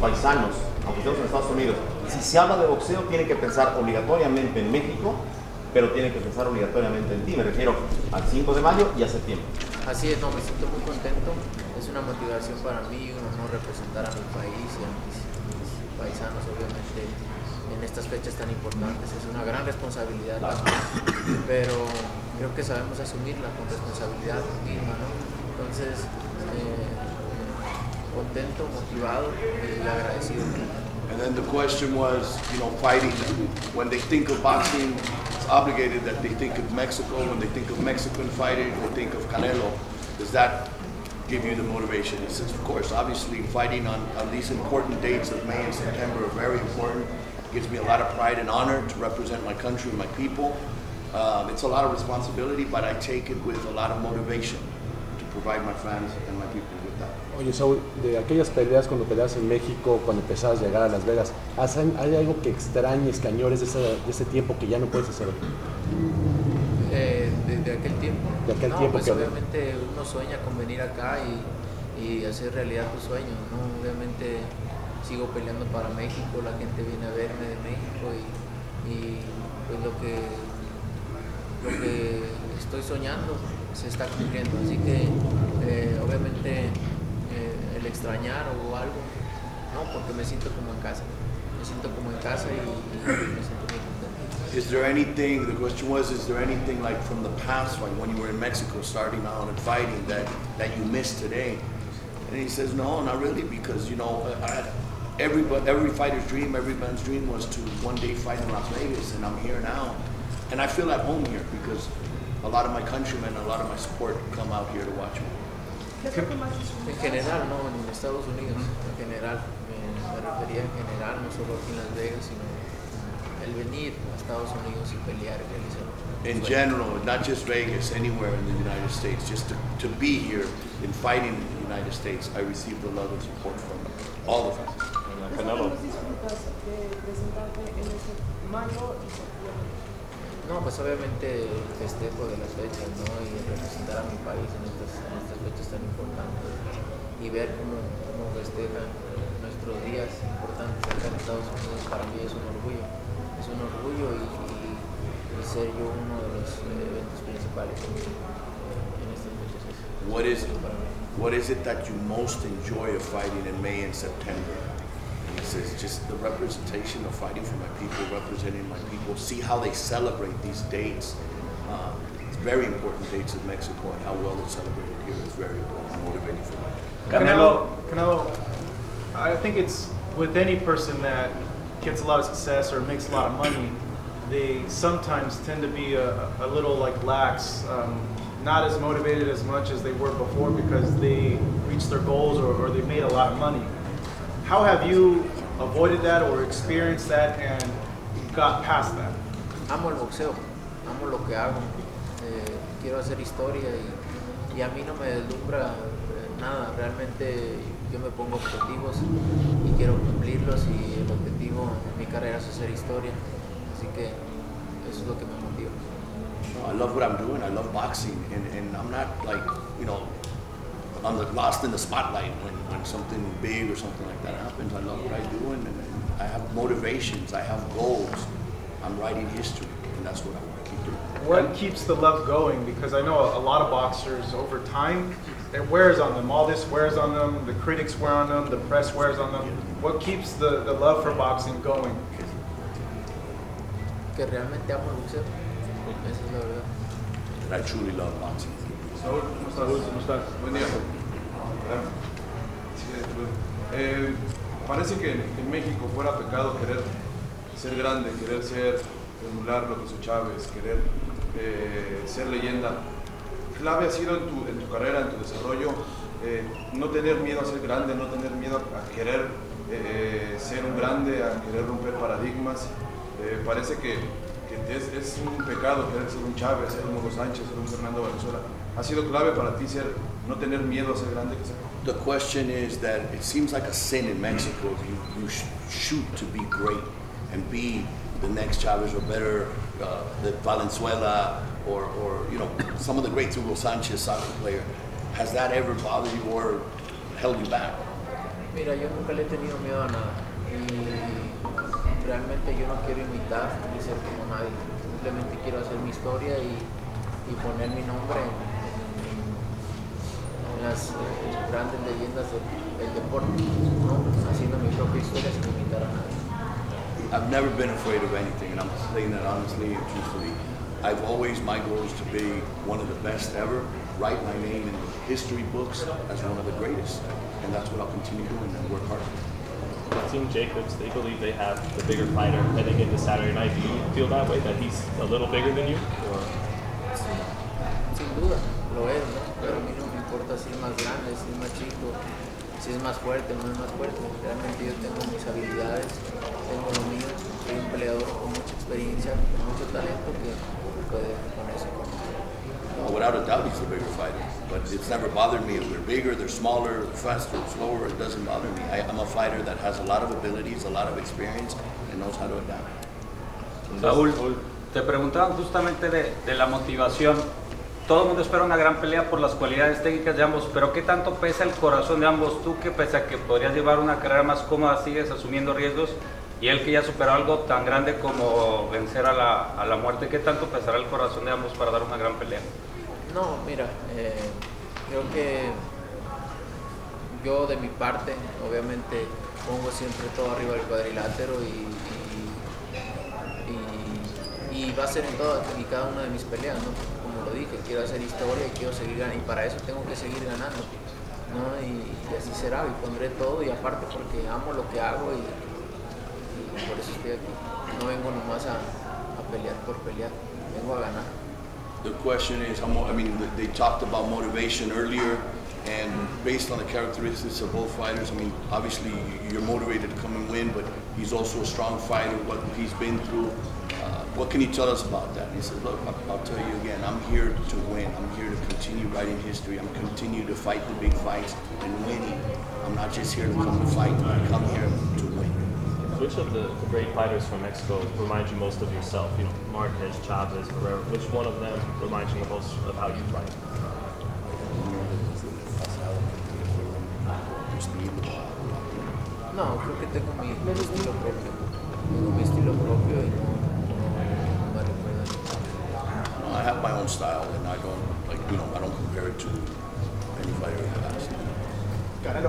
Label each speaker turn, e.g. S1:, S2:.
S1: paisanos, aunque estemos en Estados Unidos, si se habla de boxeo, tienen que pensar obligatoriamente en México, pero tienen que pensar obligatoriamente en ti. Me refiero al 5 de mayo y a septiembre.
S2: Así es, no, me siento muy contento. Es una motivación para mí, un honor representar a mi país y a mis paisanos, obviamente, en estas fechas tan importantes. Es una gran responsabilidad, pero creo que sabemos asumirla con responsabilidad misma, ¿no? Entonces, contento, motivado y agradecido.
S3: And then the question was, fighting. When they think of boxing, it's obligated that they think of Mexico. When they think of Mexican fighting, they think of Canelo. Does that give you the motivation? He says, of course, obviously fighting on these important dates of May and September are very important. It gives me a lot of pride and honor to represent my country and my people. It's a lot of responsibility, but I take it with a lot of motivation to provide my fans and my people with that.
S4: Oye, Saúl, de aquellas peleas, cuando peleas en México, cuando empezabas a llegar a Las Vegas, ¿hay algo que extrañes, que añores de ese tiempo que ya no puedes hacer?
S2: De aquel tiempo.
S4: De aquel tiempo
S2: pues
S4: que
S2: obviamente uno sueña con venir acá y hacer realidad tus sueños, ¿no? Obviamente sigo peleando para México, la gente viene a verme de México y pues lo que estoy soñando se está cumpliendo, así que obviamente el extrañar o algo, no, porque me siento como en casa y me siento muy contento.
S3: Is there anything, the question was, is there anything like from the past, like when you were in Mexico starting out and fighting that you miss today? And he says, no, not really, because, every fighter's dream, every man's dream was to one day fight in Las Vegas, and I'm here now. And I feel at home here because a lot of my countrymen, a lot of my support come out here to watch me.
S2: En general, no, en Estados Unidos, en general, me refería en general, no solo aquí en Las Vegas, sino el venir a Estados Unidos y pelear y realizar.
S3: In general, not just Vegas, anywhere in the United States, just to be here and fighting in the United States, I received a lot of support from all of us.
S1: Canelo.
S2: No, pues obviamente el festejo de las fechas, ¿no? Y representar a mi país en estas fechas tan importantes y ver cómo festejan nuestros días importantes acá en Estados Unidos, para mí es un orgullo. Es un orgullo y ser yo uno de los eventos principales en estas fechas.
S3: What is it that you most enjoy of fighting in May and September? And he says, just the representation of fighting for my people, representing my people, see how they celebrate these dates. It's very important dates in Mexico, and how well it's celebrated here is very motivating for me.
S5: Canelo, I think it's with any person that gets a lot of success or makes a lot of money, they sometimes tend to be a little like lax, not as motivated as much as they were before because they reached their goals or they made a lot of money. How have you avoided that or experienced that and got past that?
S2: Amo el boxeo, amo lo que hago, quiero hacer historia y a mí no me deslumbra nada, realmente yo me pongo objetivos y quiero cumplirlos y el objetivo en mi carrera es hacer historia, así que eso es lo que me motiva.
S3: I love what I'm doing. I love boxing, and I'm not like lost in the spotlight when something big or something like that happens. I love what I do, and I have motivations. I have goals. I'm writing history, and that's what I want to keep doing.
S5: What keeps the love going? Because I know a lot of boxers over time, it wears on them. All this wears on them. The critics wear on them. The press wears on them. What keeps the love for boxing going?
S2: Que realmente amo el boxeo. Esa es la verdad.
S3: And I truly love boxing.
S6: Saúl, ¿cómo estás? Buen día. Parece que en México fuera pecado querer ser grande, querer emular lo que hizo Chávez, querer ser leyenda. Clave ha sido en tu carrera, en tu desarrollo, no tener miedo a ser grande, no tener miedo a querer ser un grande, a querer romper paradigmas. Parece que es un pecado querer ser un Chávez, ser un Hugo Sánchez, ser un Fernando Valenzuela. ¿Ha sido clave para ti no tener miedo a ser grande?
S3: The question is that it seems like a sin in Mexico if you shoot to be great and be the next Chavez or better the Valenzuela or some of the great Hugo Sánchez soccer player. Has that ever bothered you or held you back?
S2: Mira, yo nunca le he tenido miedo a nada y realmente yo no quiero imitar ni ser como nadie, simplemente quiero hacer mi historia y poner mi nombre en las grandes leyendas del deporte, ¿no? Haciendo mi propia historia sin imitar a nadie.
S3: I've never been afraid of anything, and I'm saying that honestly and truthfully. I've always, my goal is to be one of the best ever, write my name in the history books as one of the greatest, and that's what I'll continue doing and work hard.
S7: Team Jacobs, they believe they have the bigger fighter heading into Saturday night. Do you feel that way, that he's a little bigger than you? Or?
S2: Sin duda, lo es, ¿no? Pero a mí no me importa si es más grande, si es más chico, si es más fuerte o no es más fuerte. Realmente yo tengo mis habilidades, tengo lo mío, soy un peleador con mucha experiencia, con mucho talento que puede con eso.
S3: No, without a doubt, he's the bigger fighter. But it's never bothered me if they're bigger, they're smaller, they're faster, slower. It doesn't bother me. I'm a fighter that has a lot of abilities, a lot of experience, and knows how to adapt.
S8: Saúl, te preguntaban justamente de la motivación. Todo el mundo espera una gran pelea por las cualidades técnicas de ambos, pero ¿qué tanto pesa el corazón de ambos? Tú que pese a que podrías llevar una carrera más cómoda, sigues asumiendo riesgos, y él que ya superó algo tan grande como vencer a la muerte, ¿qué tanto pesará el corazón de ambos para dar una gran pelea?
S2: No, mira, creo que yo de mi parte, obviamente, pongo siempre todo arriba del cuadrilátero y va a ser en toda y cada una de mis peleas, ¿no? Como lo dije, quiero hacer historia y quiero seguir ganando, y para eso tengo que seguir ganando, ¿no? Y así será, y pondré todo, y aparte porque amo lo que hago y por eso estoy aquí. No vengo nomás a pelear por pelear, vengo a ganar.
S3: The question is, they talked about motivation earlier, and based on the characteristics of both fighters, obviously you're motivated to come and win, but he's also a strong fighter, what he's been through. What can you tell us about that? And he said, look, I'll tell you again, I'm here to win. I'm here to continue writing history. I'm continue to fight the big fights and winning. I'm not just here to come to fight, I come here to win.
S7: Which of the great fighters from Mexico reminds you most of yourself? You know, Marquez, Chavez, Guerrero. Which one of them reminds you the most of how you fight?
S2: No, creo que tengo mi estilo propio. Tengo mi estilo propio y no me recuerda.
S3: I have my own style, and I don't compare it to any fighter in the past.